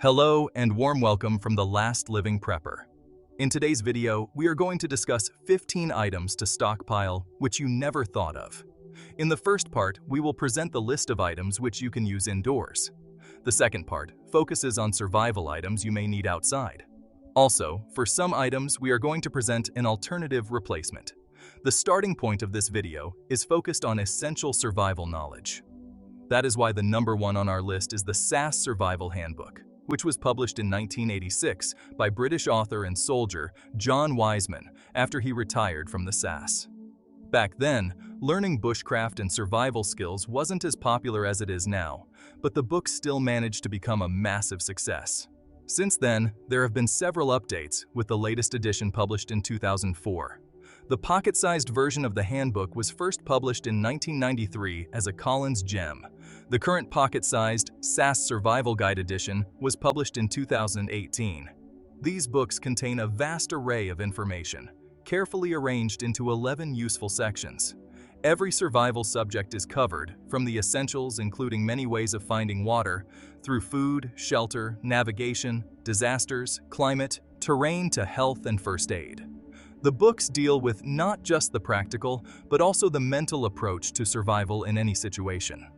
Hello and warm welcome from the Last Living Prepper. In today's video, we are going to discuss 15 items to stockpile which you never thought of. In the first part, we will present the list of items which you can use indoors. The second part focuses on survival items you may need outside. Also, for some items, we are going to present an alternative replacement. The starting point of this video is focused on essential survival knowledge. That is why the number one on our list is the SAS Survival Handbook, which was published in 1986 by British author and soldier John Wiseman after he retired from the SAS. Back then, learning bushcraft and survival skills wasn't as popular as it is now, but the book still managed to become a massive success. Since then, there have been several updates, with the latest edition published in 2004. The pocket-sized version of the handbook was first published in 1993 as a Collins gem. The current pocket-sized SAS Survival Guide edition was published in 2018. These books contain a vast array of information, carefully arranged into 11 useful sections. Every survival subject is covered, from the essentials including many ways of finding water, through food, shelter, navigation, disasters, climate, terrain to health and first aid. The books deal with not just the practical, but also the mental approach to survival in any situation.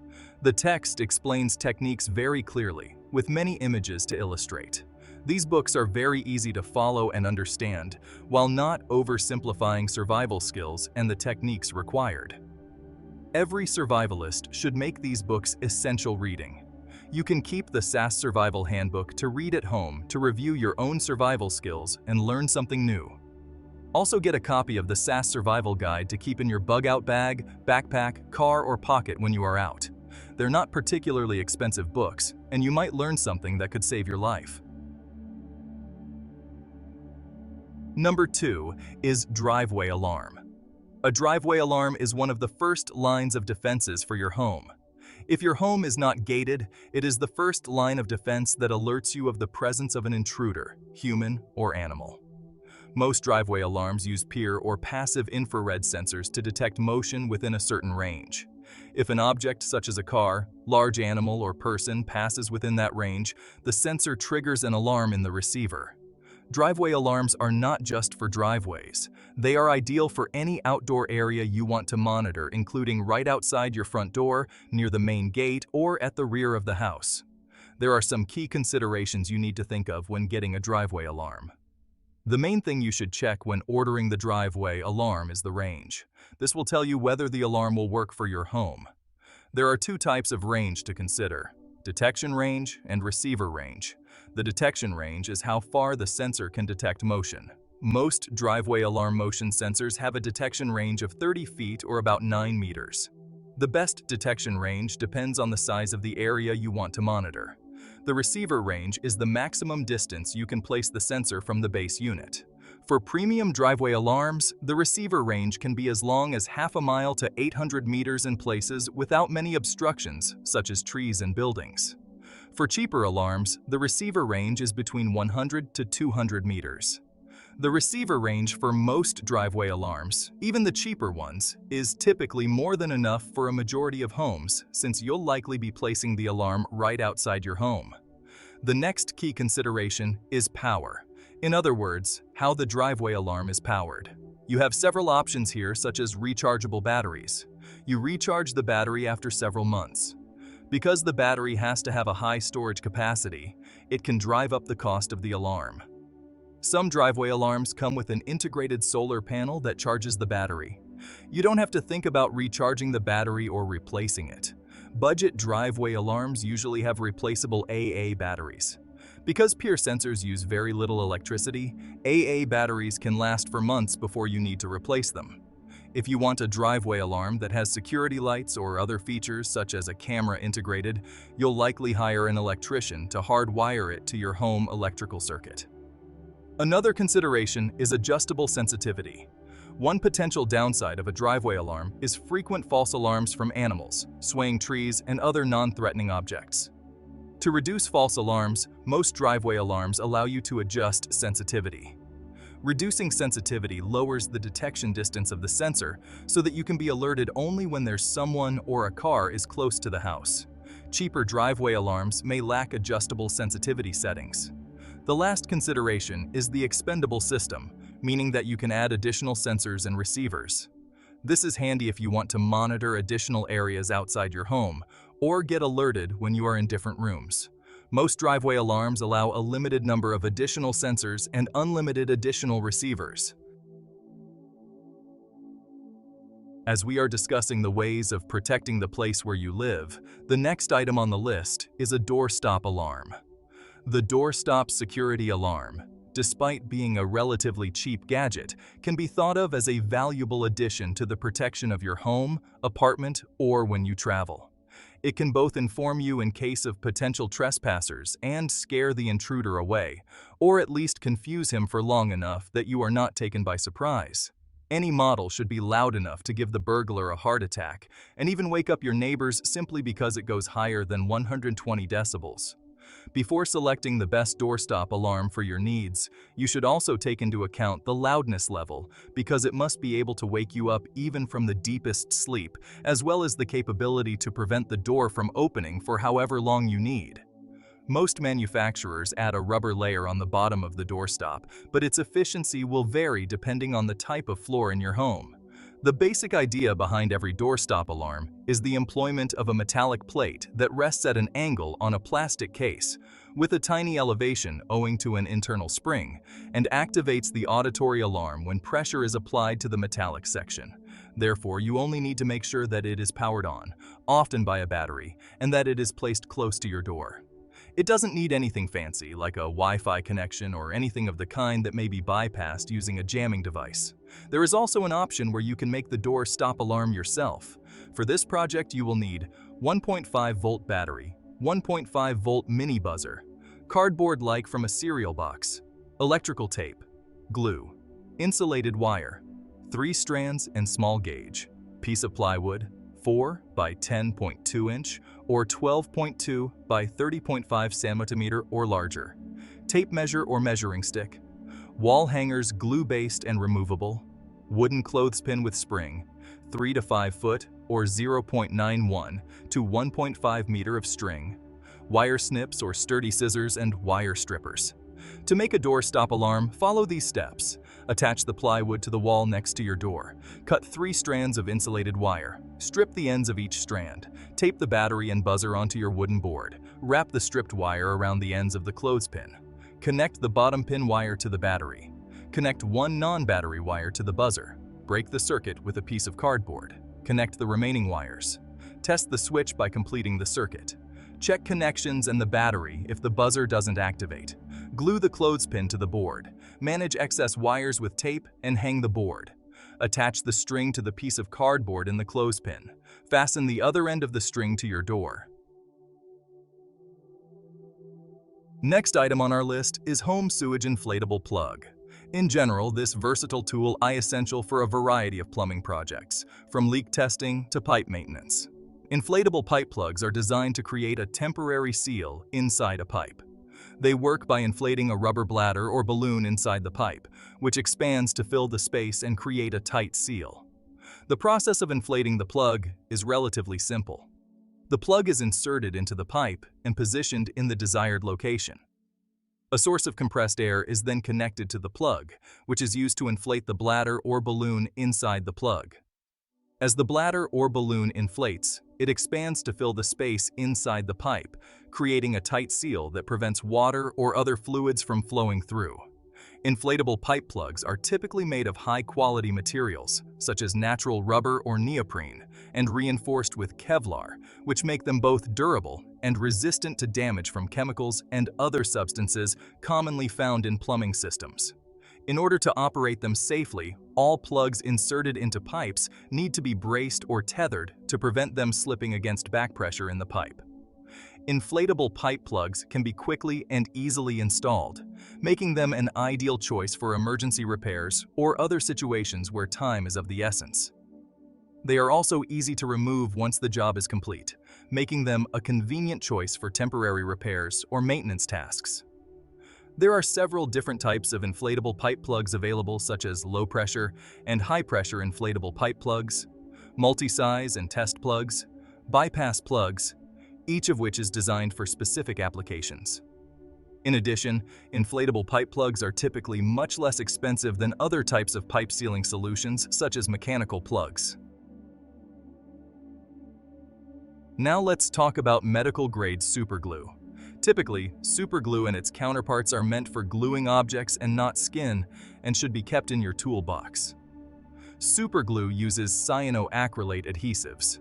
The text explains techniques very clearly, with many images to illustrate. These books are very easy to follow and understand, while not oversimplifying survival skills and the techniques required. Every survivalist should make these books essential reading. You can keep the SAS Survival Handbook to read at home to review your own survival skills and learn something new. Also get a copy of the SAS Survival Guide to keep in your bug-out bag, backpack, car, or pocket when you are out. They're not particularly expensive books, and you might learn something that could save your life. Number 2 is driveway alarm. A driveway alarm is one of the first lines of defenses for your home. If your home is not gated, it is the first line of defense that alerts you of the presence of an intruder, human or animal. Most driveway alarms use peer or passive infrared sensors to detect motion within a certain range. If an object such as a car, large animal, or person passes within that range, the sensor triggers an alarm in the receiver. Driveway alarms are not just for driveways. They are ideal for any outdoor area you want to monitor, including right outside your front door, near the main gate, or at the rear of the house. There are some key considerations you need to think of when getting a driveway alarm. The main thing you should check when ordering the driveway alarm is the range. This will tell you whether the alarm will work for your home. There are two types of range to consider: detection range and receiver range. The detection range is how far the sensor can detect motion. Most driveway alarm motion sensors have a detection range of 30 feet or about 9 meters. The best detection range depends on the size of the area you want to monitor. The receiver range is the maximum distance you can place the sensor from the base unit. For premium driveway alarms, the receiver range can be as long as half a mile to 800 meters in places without many obstructions, such as trees and buildings. For cheaper alarms, the receiver range is between 100 to 200 meters. The receiver range for most driveway alarms, even the cheaper ones, is typically more than enough for a majority of homes, since you'll likely be placing the alarm right outside your home. The next key consideration is power. In other words, how the driveway alarm is powered. You have several options here, such as rechargeable batteries. You recharge the battery after several months. Because the battery has to have a high storage capacity, it can drive up the cost of the alarm. Some driveway alarms come with an integrated solar panel that charges the battery. You don't have to think about recharging the battery or replacing it. Budget driveway alarms usually have replaceable AA batteries. Because peer sensors use very little electricity, AA batteries can last for months before you need to replace them. If you want a driveway alarm that has security lights or other features such as a camera integrated, you'll likely hire an electrician to hardwire it to your home electrical circuit. Another consideration is adjustable sensitivity. One potential downside of a driveway alarm is frequent false alarms from animals, swaying trees, and other non-threatening objects. To reduce false alarms, most driveway alarms allow you to adjust sensitivity. Reducing sensitivity lowers the detection distance of the sensor so that you can be alerted only when there's someone or a car is close to the house. Cheaper driveway alarms may lack adjustable sensitivity settings. The last consideration is the expendable system, meaning that you can add additional sensors and receivers. This is handy if you want to monitor additional areas outside your home or get alerted when you are in different rooms. Most driveway alarms allow a limited number of additional sensors and unlimited additional receivers. As we are discussing the ways of protecting the place where you live, the next item on the list is a doorstop alarm. The doorstop security alarm, despite being a relatively cheap gadget, can be thought of as a valuable addition to the protection of your home, apartment, or when you travel. It can both inform you in case of potential trespassers and scare the intruder away, or at least confuse him for long enough that you are not taken by surprise. Any model should be loud enough to give the burglar a heart attack, and even wake up your neighbors simply because it goes higher than 120 decibels. Before selecting the best doorstop alarm for your needs, you should also take into account the loudness level, because it must be able to wake you up even from the deepest sleep, as well as the capability to prevent the door from opening for however long you need. Most manufacturers add a rubber layer on the bottom of the doorstop, but its efficiency will vary depending on the type of floor in your home. The basic idea behind every doorstop alarm is the employment of a metallic plate that rests at an angle on a plastic case, with a tiny elevation owing to an internal spring, and activates the auditory alarm when pressure is applied to the metallic section. Therefore, you only need to make sure that it is powered on, often by a battery, and that it is placed close to your door. It doesn't need anything fancy, like a Wi-Fi connection or anything of the kind that may be bypassed using a jamming device. There is also an option where you can make the door stop alarm yourself. For this project, you will need 1.5-volt battery, 1.5-volt mini buzzer, cardboard-like from a cereal box, electrical tape, glue, insulated wire, 3 strands and small gauge, piece of plywood, 4 by 10.2 inch or 12.2 by 30.5 centimeter or larger, tape measure or measuring stick, wall hangers glue-based and removable, wooden clothespin with spring, 3 to 5 foot or 0.91 to 1.5 meter of string, wire snips or sturdy scissors, and wire strippers. To make a door stop alarm, follow these steps. Attach the plywood to the wall next to your door. Cut 3 strands of insulated wire. Strip the ends of each strand. Tape the battery and buzzer onto your wooden board. Wrap the stripped wire around the ends of the clothespin. Connect the bottom pin wire to the battery. Connect 1 non-battery wire to the buzzer. Break the circuit with a piece of cardboard. Connect the remaining wires. Test the switch by completing the circuit. Check connections and the battery if the buzzer doesn't activate. Glue the clothespin to the board. Manage excess wires with tape and hang the board. Attach the string to the piece of cardboard in the clothespin. Fasten the other end of the string to your door. Next item on our list is home sewage inflatable plug. In general, this versatile tool is essential for a variety of plumbing projects, from leak testing to pipe maintenance. Inflatable pipe plugs are designed to create a temporary seal inside a pipe. They work by inflating a rubber bladder or balloon inside the pipe, which expands to fill the space and create a tight seal. The process of inflating the plug is relatively simple. The plug is inserted into the pipe and positioned in the desired location. A source of compressed air is then connected to the plug, which is used to inflate the bladder or balloon inside the plug. As the bladder or balloon inflates, it expands to fill the space inside the pipe, creating a tight seal that prevents water or other fluids from flowing through. Inflatable pipe plugs are typically made of high-quality materials, such as natural rubber or neoprene, and reinforced with Kevlar, which make them both durable and resistant to damage from chemicals and other substances commonly found in plumbing systems. In order to operate them safely, all plugs inserted into pipes need to be braced or tethered to prevent them slipping against back pressure in the pipe. Inflatable pipe plugs can be quickly and easily installed, making them an ideal choice for emergency repairs or other situations where time is of the essence. They are also easy to remove once the job is complete, making them a convenient choice for temporary repairs or maintenance tasks. There are several different types of inflatable pipe plugs available, such as low-pressure and high-pressure inflatable pipe plugs, multi-size and test plugs, bypass plugs, each of which is designed for specific applications. In addition, inflatable pipe plugs are typically much less expensive than other types of pipe sealing solutions, such as mechanical plugs. Now let's talk about medical-grade superglue. Typically, superglue and its counterparts are meant for gluing objects and not skin, and should be kept in your toolbox. Superglue uses cyanoacrylate adhesives.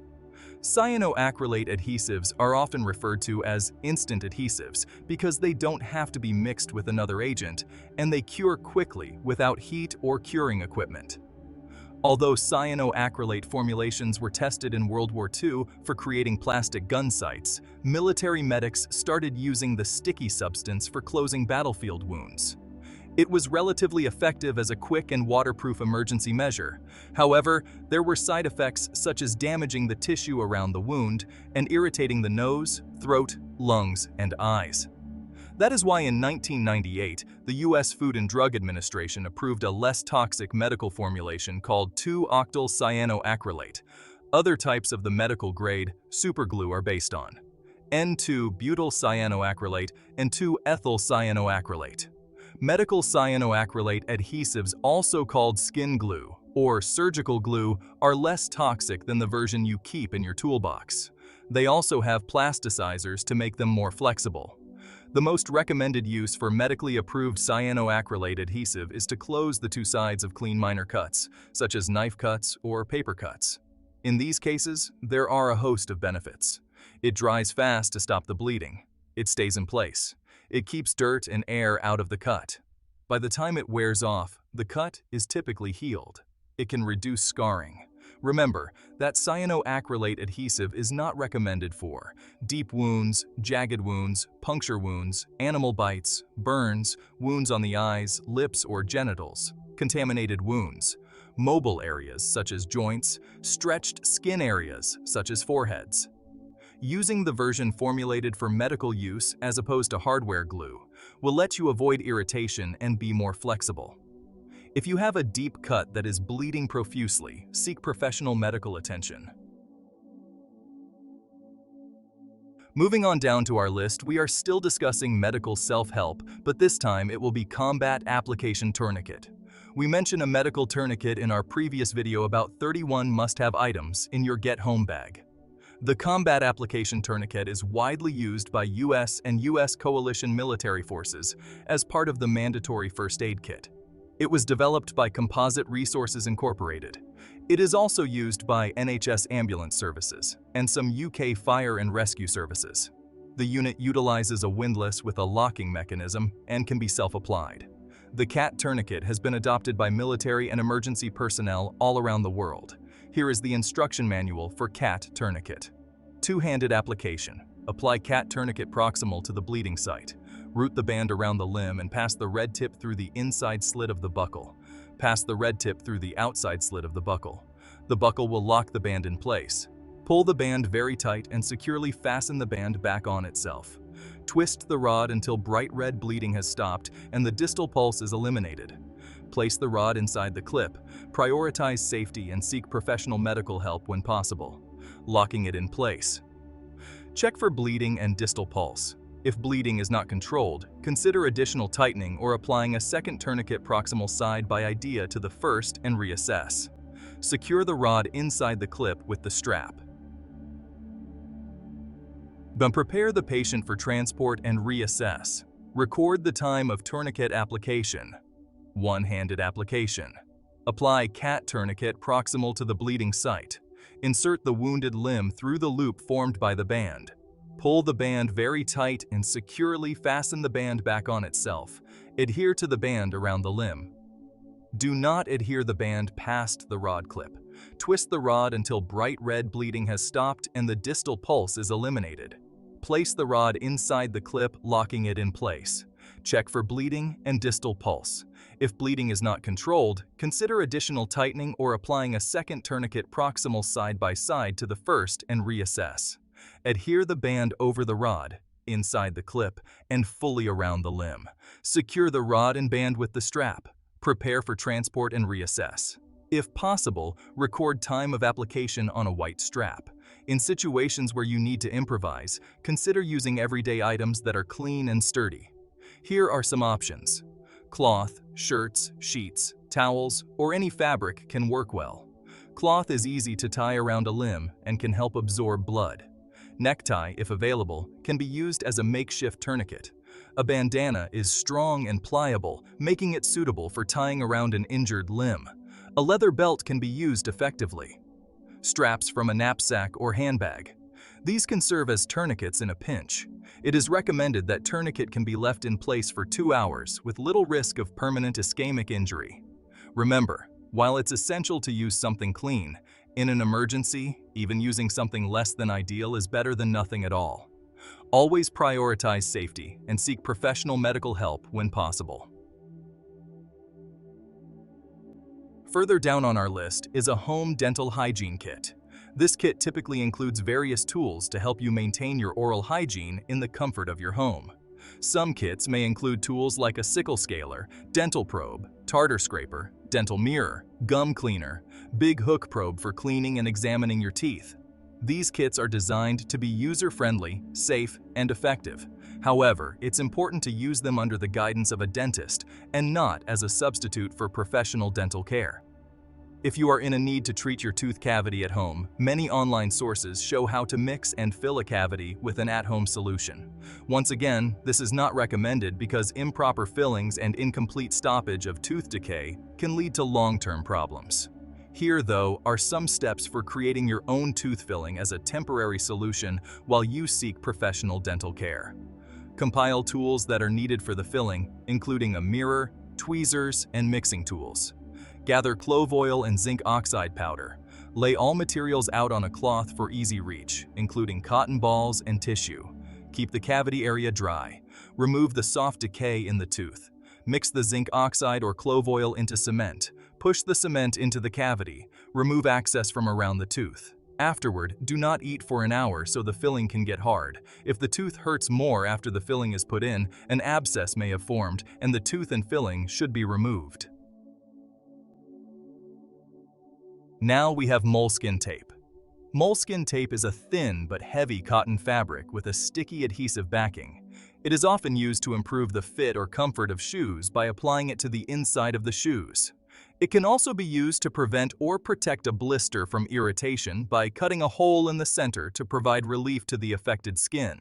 Cyanoacrylate adhesives are often referred to as instant adhesives because they don't have to be mixed with another agent, and they cure quickly without heat or curing equipment. Although cyanoacrylate formulations were tested in World War II for creating plastic gun sights, military medics started using the sticky substance for closing battlefield wounds. It was relatively effective as a quick and waterproof emergency measure. However, there were side effects such as damaging the tissue around the wound and irritating the nose, throat, lungs, and eyes. That is why in 1998, the U.S. Food and Drug Administration approved a less toxic medical formulation called 2-octyl cyanoacrylate. Other types of the medical-grade superglue are based on N2-butyl cyanoacrylate and 2-ethyl cyanoacrylate. Medical cyanoacrylate adhesives, also called skin glue or surgical glue, are less toxic than the version you keep in your toolbox. They also have plasticizers to make them more flexible. The most recommended use for medically approved cyanoacrylate adhesive is to close the two sides of clean minor cuts, such as knife cuts or paper cuts. In these cases, there are a host of benefits. It dries fast to stop the bleeding. It stays in place. It keeps dirt and air out of the cut. By the time it wears off, the cut is typically healed. It can reduce scarring. Remember that cyanoacrylate adhesive is not recommended for deep wounds, jagged wounds, puncture wounds, animal bites, burns, wounds on the eyes, lips, or genitals, contaminated wounds, mobile areas such as joints, stretched skin areas such as foreheads. Using the version formulated for medical use as opposed to hardware glue will let you avoid irritation and be more flexible. If you have a deep cut that is bleeding profusely, seek professional medical attention. Moving on down to our list, we are still discussing medical self-help, but this time it will be combat application tourniquet. We mentioned a medical tourniquet in our previous video about 31 must-have items in your get-home bag. The combat application tourniquet is widely used by U.S. and U.S. coalition military forces as part of the mandatory first aid kit. It was developed by Composite Resources Incorporated. It is also used by NHS ambulance services and some UK fire and rescue services. The unit utilizes a windlass with a locking mechanism and can be self-applied. The CAT tourniquet has been adopted by military and emergency personnel all around the world. Here is the instruction manual for CAT tourniquet. Two-handed application. Apply CAT tourniquet proximal to the bleeding site. Route the band around the limb and pass the red tip through the inside slit of the buckle. Pass the red tip through the outside slit of the buckle. The buckle will lock the band in place. Pull the band very tight and securely fasten the band back on itself. Twist the rod until bright red bleeding has stopped and the distal pulse is eliminated. Place the rod inside the clip. Prioritize safety and seek professional medical help when possible. Locking it in place. Check for bleeding and distal pulse. If bleeding is not controlled, consider additional tightening or applying a second tourniquet proximal side by idea to the first and reassess. Secure the rod inside the clip with the strap. Then prepare the patient for transport and reassess. Record the time of tourniquet application. One-handed application. Apply CAT tourniquet proximal to the bleeding site. Insert the wounded limb through the loop formed by the band. Pull the band very tight and securely fasten the band back on itself. Adhere to the band around the limb. Do not adhere the band past the rod clip. Twist the rod until bright red bleeding has stopped and the distal pulse is eliminated. Place the rod inside the clip, locking it in place. Check for bleeding and distal pulse. If bleeding is not controlled, consider additional tightening or applying a second tourniquet proximal side by side to the first and reassess. Adhere the band over the rod, inside the clip, and fully around the limb. Secure the rod and band with the strap. Prepare for transport and reassess. If possible, record time of application on a white strap. In situations where you need to improvise, consider using everyday items that are clean and sturdy. Here are some options. Cloth, shirts, sheets, towels, or any fabric can work well. Cloth is easy to tie around a limb and can help absorb blood. Necktie, if available, can be used as a makeshift tourniquet. A bandana is strong and pliable, making it suitable for tying around an injured limb. A leather belt can be used effectively. Straps from a knapsack or handbag. These can serve as tourniquets in a pinch. It is recommended that tourniquet can be left in place for 2 hours with little risk of permanent ischemic injury. Remember, while it's essential to use something clean, in an emergency, even using something less than ideal is better than nothing at all. Always prioritize safety and seek professional medical help when possible. Further down on our list is a home dental hygiene kit. This kit typically includes various tools to help you maintain your oral hygiene in the comfort of your home. Some kits may include tools like a sickle scaler, dental probe, tartar scraper, dental mirror, gum cleaner, big hook probe for cleaning and examining your teeth. These kits are designed to be user-friendly, safe, and effective. However, it's important to use them under the guidance of a dentist and not as a substitute for professional dental care. If you are in a need to treat your tooth cavity at home, many online sources show how to mix and fill a cavity with an at-home solution. Once again, this is not recommended because improper fillings and incomplete stoppage of tooth decay can lead to long-term problems. Here, though, are some steps for creating your own tooth filling as a temporary solution while you seek professional dental care. Compile tools that are needed for the filling, including a mirror, tweezers, and mixing tools. Gather clove oil and zinc oxide powder. Lay all materials out on a cloth for easy reach, including cotton balls and tissue. Keep the cavity area dry. Remove the soft decay in the tooth. Mix the zinc oxide or clove oil into cement. Push the cement into the cavity. Remove access from around the tooth. Afterward, do not eat for an hour so the filling can get hard. If the tooth hurts more after the filling is put in, an abscess may have formed, and the tooth and filling should be removed. Now we have Moleskin tape. Moleskin tape is a thin but heavy cotton fabric with a sticky adhesive backing. It is often used to improve the fit or comfort of shoes by applying it to the inside of the shoes. It can also be used to prevent or protect a blister from irritation by cutting a hole in the center to provide relief to the affected skin.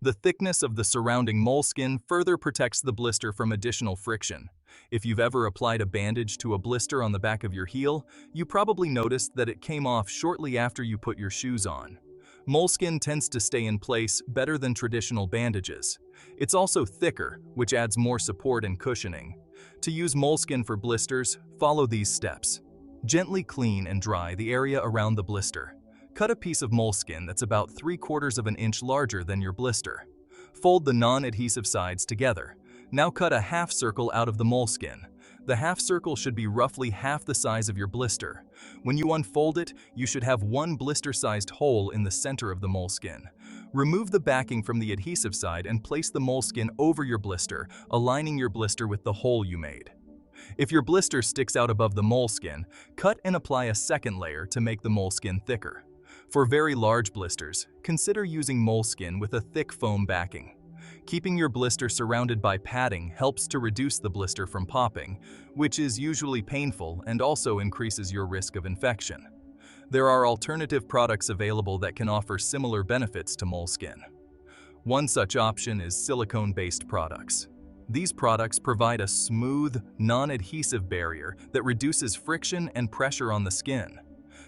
The thickness of the surrounding moleskin further protects the blister from additional friction. If you've ever applied a bandage to a blister on the back of your heel, you probably noticed that it came off shortly after you put your shoes on. Moleskin tends to stay in place better than traditional bandages. It's also thicker, which adds more support and cushioning. To use moleskin for blisters, follow these steps. Gently clean and dry the area around the blister. Cut a piece of moleskin that's about 3/4 of an inch larger than your blister. Fold the non-adhesive sides together. Now cut a half circle out of the moleskin. The half circle should be roughly half the size of your blister. When you unfold it, you should have one blister-sized hole in the center of the moleskin. Remove the backing from the adhesive side and place the moleskin over your blister, aligning your blister with the hole you made. If your blister sticks out above the moleskin, cut and apply a second layer to make the moleskin thicker. For very large blisters, consider using moleskin with a thick foam backing. Keeping your blister surrounded by padding helps to reduce the blister from popping, which is usually painful and also increases your risk of infection. There are alternative products available that can offer similar benefits to moleskin. One such option is silicone-based products. These products provide a smooth, non-adhesive barrier that reduces friction and pressure on the skin.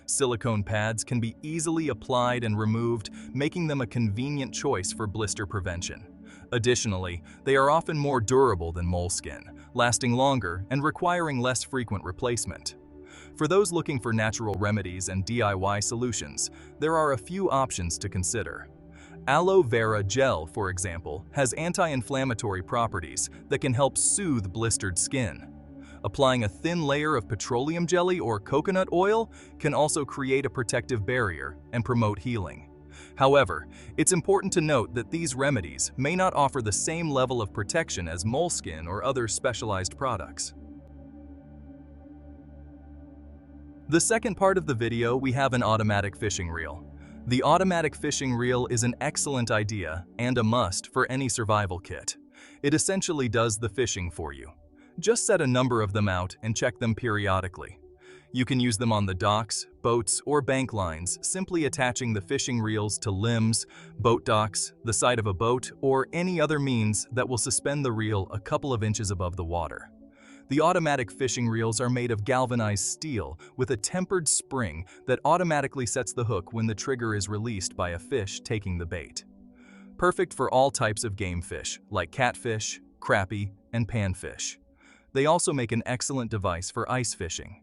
Silicone pads can be easily applied and removed, making them a convenient choice for blister prevention. Additionally, they are often more durable than moleskin, lasting longer and requiring less frequent replacement. For those looking for natural remedies and DIY solutions, there are a few options to consider. Aloe vera gel, for example, has anti-inflammatory properties that can help soothe blistered skin. Applying a thin layer of petroleum jelly or coconut oil can also create a protective barrier and promote healing. However, it's important to note that these remedies may not offer the same level of protection as moleskin or other specialized products. The second part of the video, we have an automatic fishing reel. The automatic fishing reel is an excellent idea and a must for any survival kit. It essentially does the fishing for you. Just set a number of them out and check them periodically. You can use them on the docks, boats, or bank lines, simply attaching the fishing reels to limbs, boat docks, the side of a boat, or any other means that will suspend the reel a couple of inches above the water. The automatic fishing reels are made of galvanized steel with a tempered spring that automatically sets the hook when the trigger is released by a fish taking the bait. Perfect for all types of game fish, like catfish, crappie, and panfish. They also make an excellent device for ice fishing.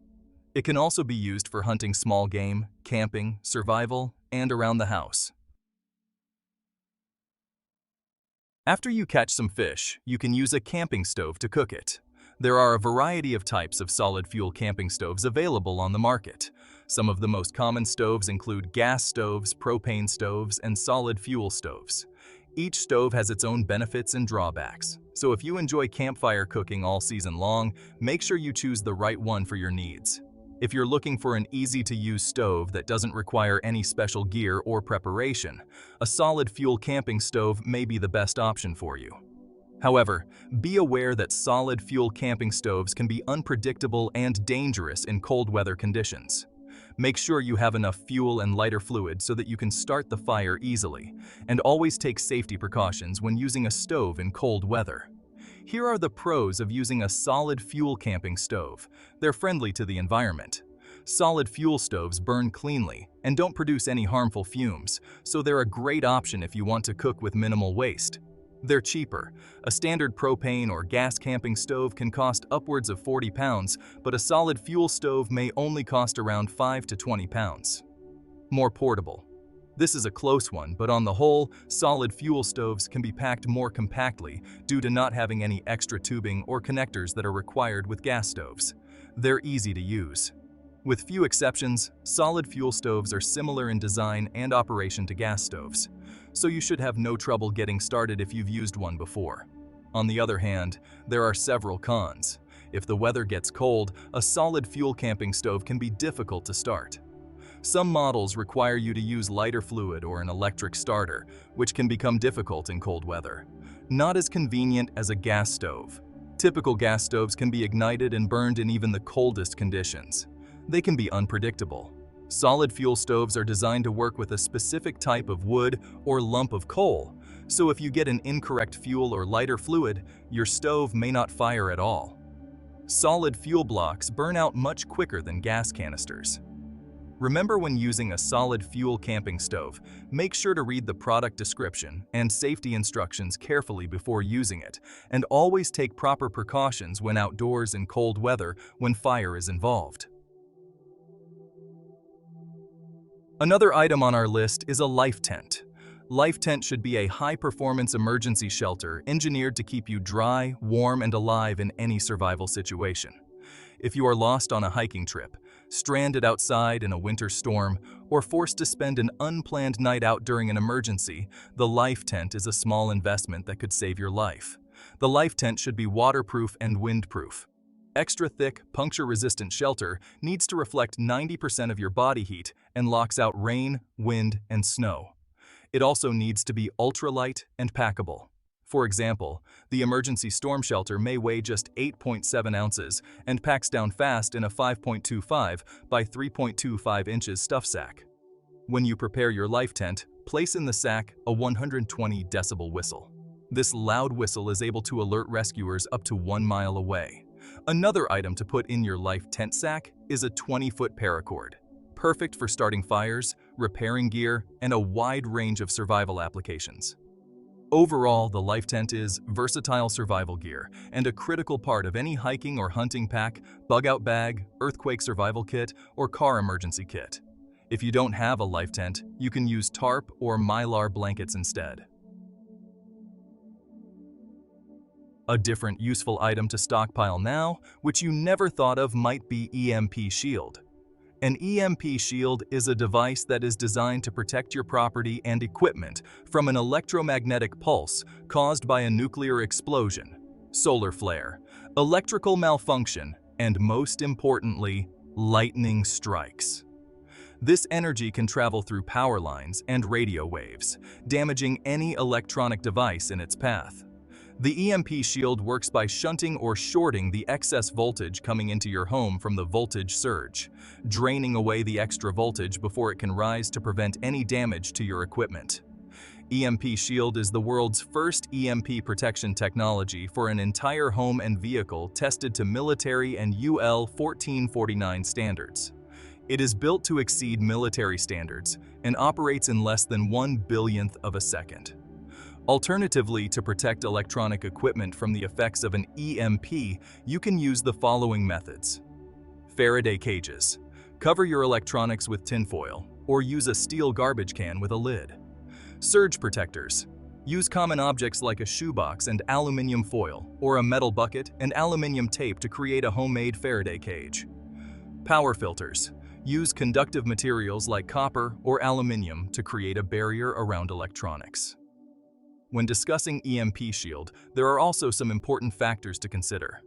It can also be used for hunting small game, camping, survival, and around the house. After you catch some fish, you can use a camping stove to cook it. There are a variety of types of solid fuel camping stoves available on the market. Some of the most common stoves include gas stoves, propane stoves, and solid fuel stoves. Each stove has its own benefits and drawbacks, so if you enjoy campfire cooking all season long, make sure you choose the right one for your needs. If you're looking for an easy-to-use stove that doesn't require any special gear or preparation, a solid fuel camping stove may be the best option for you. However, be aware that solid fuel camping stoves can be unpredictable and dangerous in cold weather conditions. Make sure you have enough fuel and lighter fluid so that you can start the fire easily, and always take safety precautions when using a stove in cold weather. Here are the pros of using a solid fuel camping stove. They're friendly to the environment. Solid fuel stoves burn cleanly and don't produce any harmful fumes, so they're a great option if you want to cook with minimal waste. They're cheaper. A standard propane or gas camping stove can cost upwards of 40 pounds, but a solid fuel stove may only cost around 5 to 20 pounds. More portable. This is a close one, but on the whole, solid fuel stoves can be packed more compactly due to not having any extra tubing or connectors that are required with gas stoves. They're easy to use. With few exceptions, solid fuel stoves are similar in design and operation to gas stoves, so you should have no trouble getting started if you've used one before. On the other hand, there are several cons. If the weather gets cold, a solid fuel camping stove can be difficult to start. Some models require you to use lighter fluid or an electric starter, which can become difficult in cold weather. Not as convenient as a gas stove. Typical gas stoves can be ignited and burned in even the coldest conditions. They can be unpredictable. Solid fuel stoves are designed to work with a specific type of wood or lump of coal, so if you get an incorrect fuel or lighter fluid, your stove may not fire at all. Solid fuel blocks burn out much quicker than gas canisters. Remember, when using a solid fuel camping stove, make sure to read the product description and safety instructions carefully before using it, and always take proper precautions when outdoors in cold weather when fire is involved. Another item on our list is a life tent. Life tent should be a high-performance emergency shelter engineered to keep you dry, warm, and alive in any survival situation. If you are lost on a hiking trip, stranded outside in a winter storm, or forced to spend an unplanned night out during an emergency, the life tent is a small investment that could save your life. The life tent should be waterproof and windproof. Extra thick, puncture-resistant shelter needs to reflect 90% of your body heat and locks out rain, wind, and snow. It also needs to be ultralight and packable. For example, the emergency storm shelter may weigh just 8.7 ounces and packs down fast in a 5.25 by 3.25 inches stuff sack. When you prepare your life tent, place in the sack a 120 decibel whistle. This loud whistle is able to alert rescuers up to 1 mile away. Another item to put in your life tent sack is a 20-foot paracord. Perfect for starting fires, repairing gear, and a wide range of survival applications. Overall, the life tent is versatile survival gear and a critical part of any hiking or hunting pack, bug-out bag, earthquake survival kit, or car emergency kit. If you don't have a life tent, you can use tarp or mylar blankets instead. A different useful item to stockpile now, which you never thought of, might be EMP Shield. An EMP Shield is a device that is designed to protect your property and equipment from an electromagnetic pulse caused by a nuclear explosion, solar flare, electrical malfunction, and most importantly, lightning strikes. This energy can travel through power lines and radio waves, damaging any electronic device in its path. The EMP shield works by shunting or shorting the excess voltage coming into your home from the voltage surge, draining away the extra voltage before it can rise to prevent any damage to your equipment. EMP Shield is the world's first EMP protection technology for an entire home and vehicle tested to military and UL 1449 standards. It is built to exceed military standards and operates in less than 1/1000th of a second. Alternatively, to protect electronic equipment from the effects of an EMP, you can use the following methods. Faraday cages. Cover your electronics with tinfoil, or use a steel garbage can with a lid. Surge protectors. Use common objects like a shoebox and aluminum foil, or a metal bucket and aluminum tape to create a homemade Faraday cage. Power filters. Use conductive materials like copper or aluminum to create a barrier around electronics. When discussing EMP Shield, there are also some important factors to consider.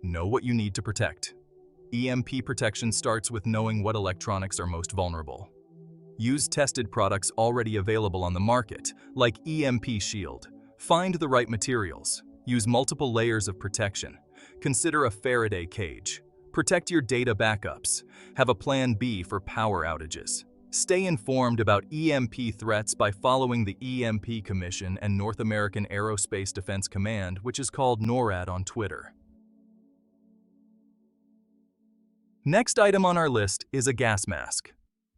Know what you need to protect. EMP protection starts with knowing what electronics are most vulnerable. Use tested products already available on the market, like EMP Shield. Find the right materials. Use multiple layers of protection. Consider a Faraday cage. Protect your data backups. Have a plan B for power outages. Stay informed about EMP threats by following the EMP Commission and North American Aerospace Defense Command, which is called NORAD, on Twitter. Next item on our list is a gas mask.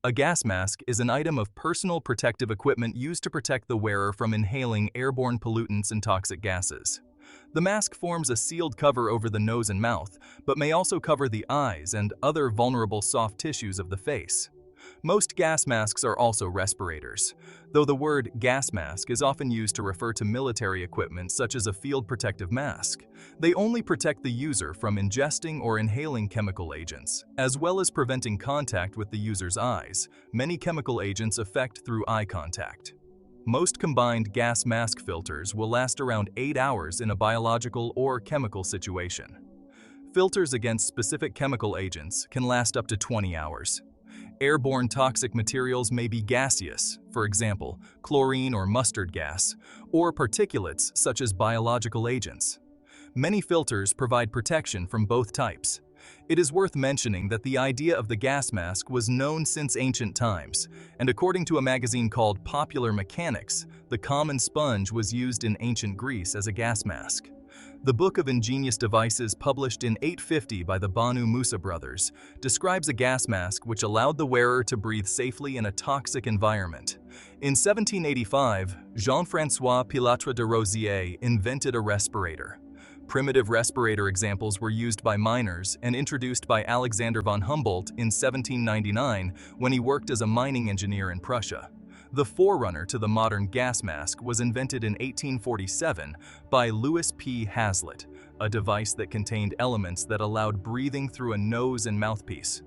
A gas mask is an item of personal protective equipment used to protect the wearer from inhaling airborne pollutants and toxic gases. The mask forms a sealed cover over the nose and mouth, but may also cover the eyes and other vulnerable soft tissues of the face. Most gas masks are also respirators, though the word gas mask is often used to refer to military equipment such as a field protective mask. They only protect the user from ingesting or inhaling chemical agents, as well as preventing contact with the user's eyes. Many chemical agents affect through eye contact. Most combined gas mask filters will last around 8 hours in a biological or chemical situation. Filters against specific chemical agents can last up to 20 hours. Airborne toxic materials may be gaseous, for example, chlorine or mustard gas, or particulates such as biological agents. Many filters provide protection from both types. It is worth mentioning that the idea of the gas mask was known since ancient times, and according to a magazine called Popular Mechanics, the common sponge was used in ancient Greece as a gas mask. The Book of Ingenious Devices, published in 850 by the Banu Musa brothers, describes a gas mask which allowed the wearer to breathe safely in a toxic environment. In 1785, Jean-François Pilatre de Rosier invented a respirator. Primitive respirator examples were used by miners and introduced by Alexander von Humboldt in 1799 when he worked as a mining engineer in Prussia. The forerunner to the modern gas mask was invented in 1847 by Louis P. Hazlitt, a device that contained elements that allowed breathing through a nose and mouthpiece,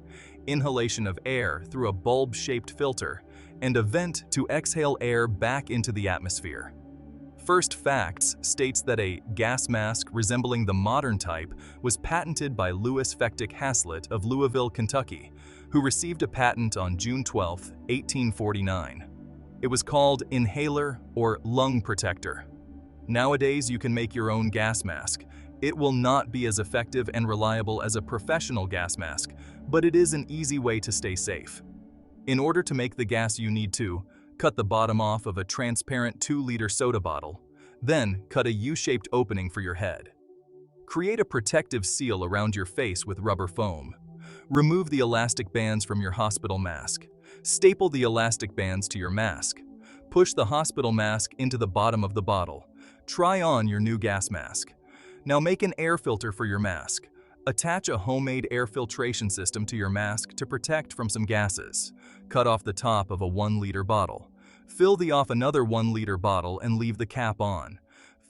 inhalation of air through a bulb-shaped filter, and a vent to exhale air back into the atmosphere. First Facts states that a gas mask resembling the modern type was patented by Louis Fechteck Hazlitt of Louisville, Kentucky, who received a patent on June 12, 1849. It was called inhaler or lung protector. Nowadays, you can make your own gas mask. It will not be as effective and reliable as a professional gas mask, but it is an easy way to stay safe. In order to make the gas, you need to cut the bottom off of a transparent 2-liter soda bottle. Then, cut a U-shaped opening for your head. Create a protective seal around your face with rubber foam. Remove the elastic bands from your hospital mask. Staple the elastic bands to your mask. Push the hospital mask into the bottom of the bottle. Try on your new gas mask. Now make an air filter for your mask. Attach a homemade air filtration system to your mask to protect from some gases. Cut off the top of a 1-liter bottle. Fill off another 1-liter bottle and leave the cap on.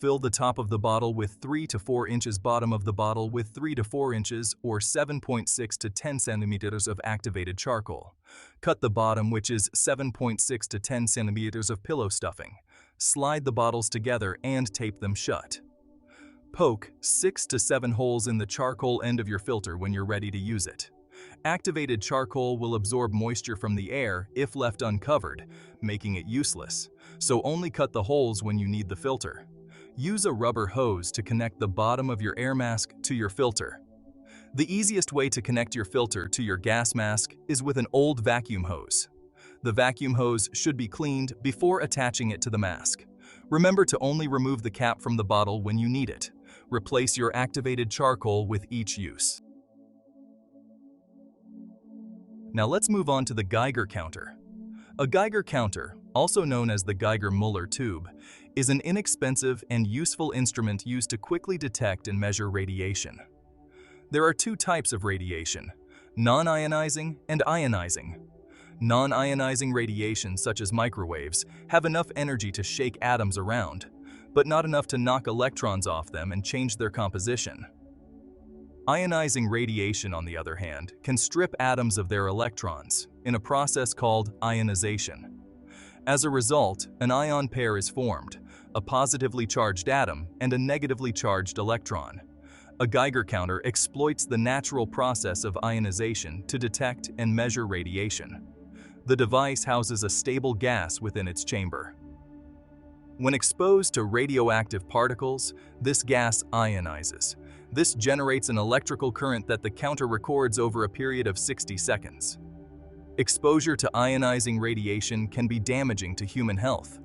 Fill the top of the bottle with 3 to 4 inches, bottom of the bottle with 3 to 4 inches or 7.6 to 10 centimeters of activated charcoal. Cut the bottom, which is 7.6 to 10 centimeters, of pillow stuffing. Slide the bottles together and tape them shut. Poke 6 to 7 holes in the charcoal end of your filter when you're ready to use it. Activated charcoal will absorb moisture from the air if left uncovered, making it useless, so only cut the holes when you need the filter. Use a rubber hose to connect the bottom of your air mask to your filter. The easiest way to connect your filter to your gas mask is with an old vacuum hose. The vacuum hose should be cleaned before attaching it to the mask. Remember to only remove the cap from the bottle when you need it. Replace your activated charcoal with each use. Now let's move on to the Geiger counter. A Geiger counter, also known as the Geiger-Müller tube, is an inexpensive and useful instrument used to quickly detect and measure radiation. There are two types of radiation: non-ionizing and ionizing. Non-ionizing radiation, such as microwaves, have enough energy to shake atoms around, but not enough to knock electrons off them and change their composition. Ionizing radiation, on the other hand, can strip atoms of their electrons in a process called ionization. As a result, an ion pair is formed, a positively charged atom and a negatively charged electron. A Geiger counter exploits the natural process of ionization to detect and measure radiation. The device houses a stable gas within its chamber. When exposed to radioactive particles, this gas ionizes. This generates an electrical current that the counter records over a period of 60 seconds. Exposure to ionizing radiation can be damaging to human health.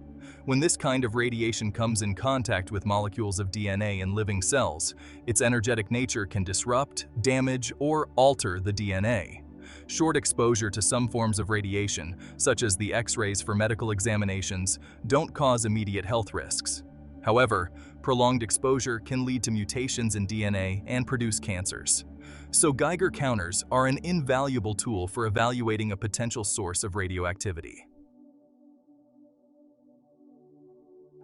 When this kind of radiation comes in contact with molecules of DNA in living cells, its energetic nature can disrupt, damage, or alter the DNA. Short exposure to some forms of radiation, such as the X-rays for medical examinations, don't cause immediate health risks. However, prolonged exposure can lead to mutations in DNA and produce cancers. So Geiger counters are an invaluable tool for evaluating a potential source of radioactivity.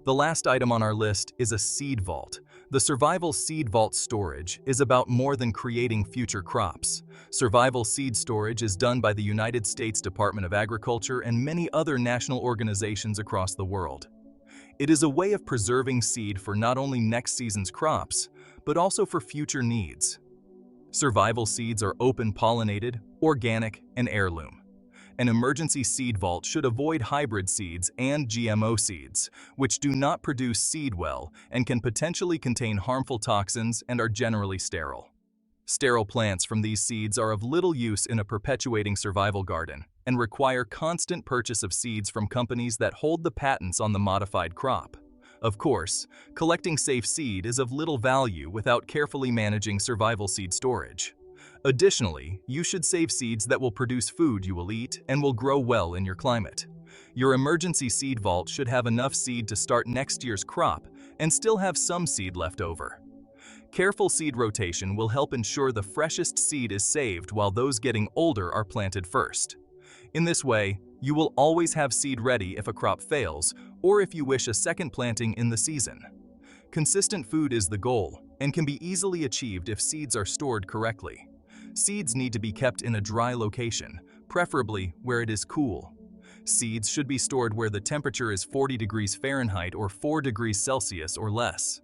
The last item on our list is a seed vault. The Survival Seed Vault storage is about more than creating future crops. Survival seed storage is done by the United States Department of Agriculture and many other national organizations across the world. It is a way of preserving seed for not only next season's crops, but also for future needs. Survival seeds are open-pollinated, organic, and heirloom. An emergency seed vault should avoid hybrid seeds and GMO seeds, which do not produce seed well and can potentially contain harmful toxins and are generally sterile. Sterile plants from these seeds are of little use in a perpetuating survival garden and require constant purchase of seeds from companies that hold the patents on the modified crop. Of course, collecting safe seed is of little value without carefully managing survival seed storage. Additionally, you should save seeds that will produce food you will eat and will grow well in your climate. Your emergency seed vault should have enough seed to start next year's crop and still have some seed left over. Careful seed rotation will help ensure the freshest seed is saved while those getting older are planted first. In this way, you will always have seed ready if a crop fails or if you wish a second planting in the season. Consistent food is the goal and can be easily achieved if seeds are stored correctly. Seeds need to be kept in a dry location, preferably where it is cool. Seeds should be stored where the temperature is 40 degrees Fahrenheit or 4 degrees Celsius or less.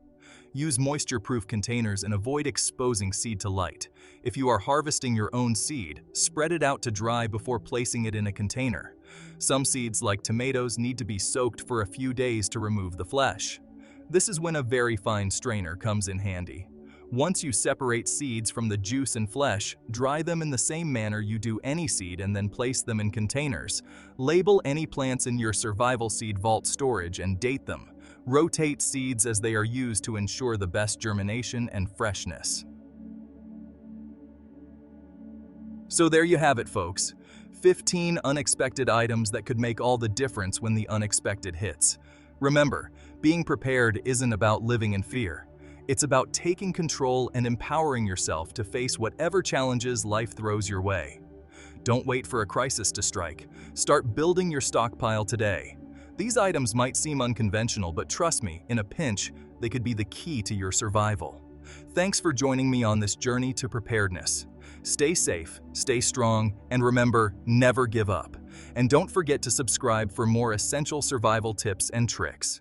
Use moisture-proof containers and avoid exposing seed to light. If you are harvesting your own seed, spread it out to dry before placing it in a container. Some seeds, like tomatoes, need to be soaked for a few days to remove the flesh. This is when a very fine strainer comes in handy. Once you separate seeds from the juice and flesh, dry them in the same manner you do any seed and then place them in containers. Label any plants in your survival seed vault storage and date them. Rotate seeds as they are used to ensure the best germination and freshness. So there you have it, folks. 15 unexpected items that could make all the difference when the unexpected hits. Remember, being prepared isn't about living in fear. It's about taking control and empowering yourself to face whatever challenges life throws your way. Don't wait for a crisis to strike. Start building your stockpile today. These items might seem unconventional, but trust me, in a pinch, they could be the key to your survival. Thanks for joining me on this journey to preparedness. Stay safe, stay strong, and remember, never give up. And don't forget to subscribe for more essential survival tips and tricks.